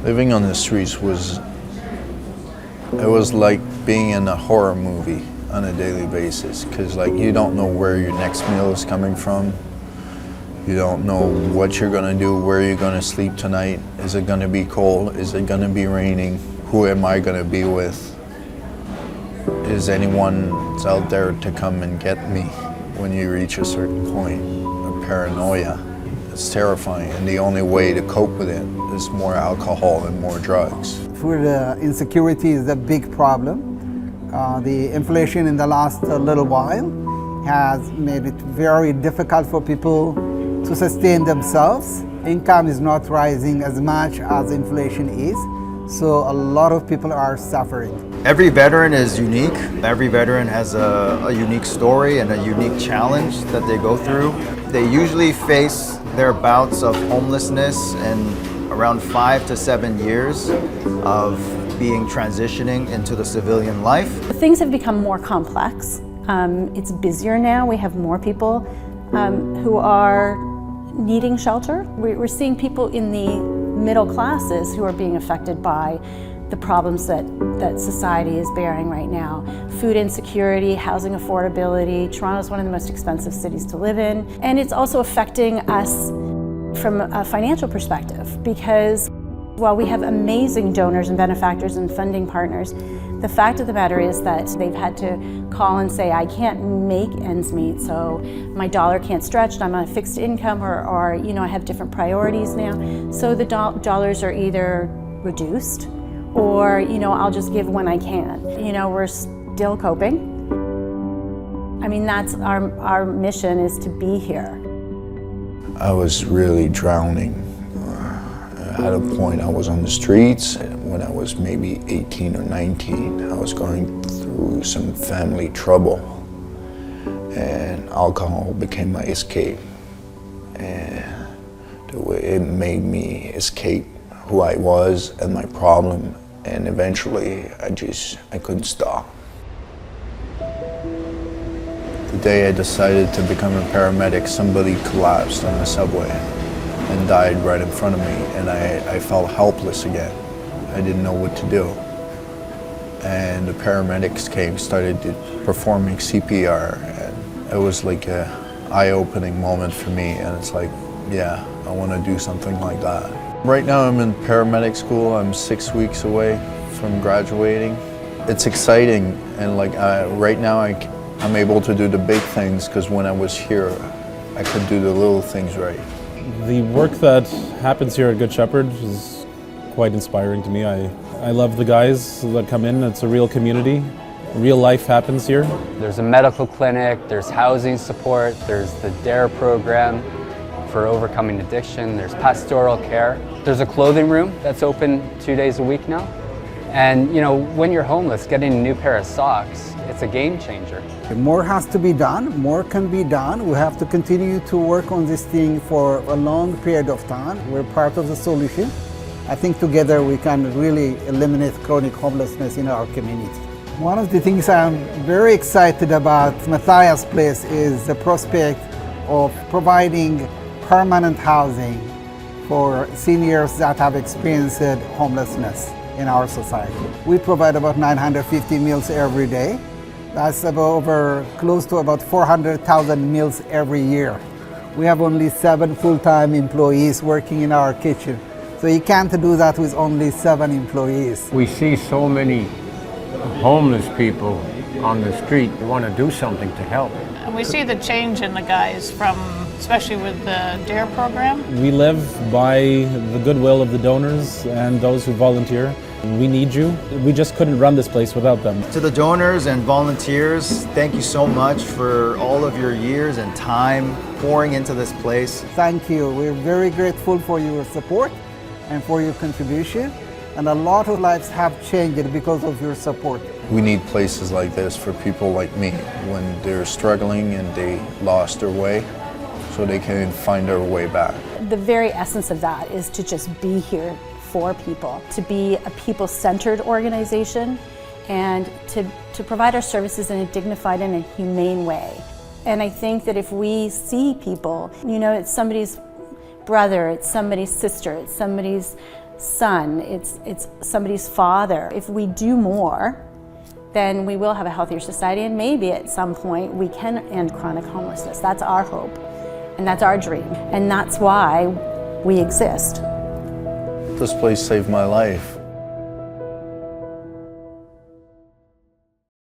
Living on the streets was like being in a horror movie on a daily basis, because like you don't know where your next meal is coming from. You don't know what you're gonna do, where you're gonna sleep tonight. Is it gonna be cold? Is it gonna be raining? Who am I gonna be with? Is anyone out there to come and get me when you reach a certain point of paranoia? It's terrifying, and the only way to cope with it is more alcohol and more drugs. Food insecurity is a big problem. The inflation in the last little while has made it very difficult for people to sustain themselves. Income is not rising as much as inflation is, so a lot of people are suffering. Every veteran is unique. Every veteran has a unique story and a unique challenge that they go through. They usually face their bouts of homelessness in around 5 to 7 years of being transitioning into the civilian life. Things have become more complex. It's busier now. We have more people who are needing shelter. We're seeing people in the middle classes who are being affected by the problems that society is bearing right now. Food insecurity, housing affordability. Toronto is one of the most expensive cities to live in. And it's also affecting us from a financial perspective, because while we have amazing donors and benefactors and funding partners, the fact of the matter is that they've had to call and say, I can't make ends meet, so my dollar can't stretch, and I'm on a fixed income, or you know, I have different priorities now. So the dollars are either reduced, or you know, I'll just give when I can. You know, we're still coping. I mean, that's our mission, is to be here. I was really drowning. At a point I was on the streets. When I was maybe 18 or 19, I was going through some family trouble, and alcohol became my escape. And the way it made me escape who I was and my problem, and eventually I couldn't stop. The day I decided to become a paramedic, somebody collapsed on the subway and died right in front of me, and I felt helpless again. I didn't know what to do. And the paramedics came, started performing CPR, and it was like an eye-opening moment for me, and it's like, yeah, I want to do something like that. Right now I'm in paramedic school. I'm 6 weeks away from graduating. It's exciting, and like right now I'm able to do the big things, because when I was here, I could do the little things right. The work that happens here at Good Shepherd is quite inspiring to me. I love the guys that come in. It's a real community. Real life happens here. There's a medical clinic, there's housing support, there's the DARE program for overcoming addiction, there's pastoral care. There's a clothing room that's open 2 days a week now. And you know, when you're homeless, getting a new pair of socks, it's a game changer. More has to be done, more can be done. We have to continue to work on this thing for a long period of time. We're part of the solution. I think together we can really eliminate chronic homelessness in our community. One of the things I'm very excited about Matthias Place is the prospect of providing permanent housing for seniors that have experienced homelessness in our society. We provide about 950 meals every day. That's close to about 400,000 meals every year. We have only 7 full-time employees working in our kitchen. So you can't do that with only 7 employees. We see so many homeless people on the street. We want to do something to help. And we see the change in the guys especially with the DARE program. We live by the goodwill of the donors and those who volunteer. We need you. We just couldn't run this place without them. To the donors and volunteers, thank you so much for all of your years and time pouring into this place. Thank you. We're very grateful for your support and for your contribution. And a lot of lives have changed because of your support. We need places like this for people like me when they're struggling and they lost their way, so they can find their way back. The very essence of that is to just be here for people, to be a people-centered organization, and to provide our services in a dignified and a humane way. And I think that if we see people, you know, it's somebody's brother, it's somebody's sister, it's somebody's son, it's somebody's father. If we do more, then we will have a healthier society, and maybe at some point we can end chronic homelessness. That's our hope, and that's our dream, and that's why we exist. This place saved my life.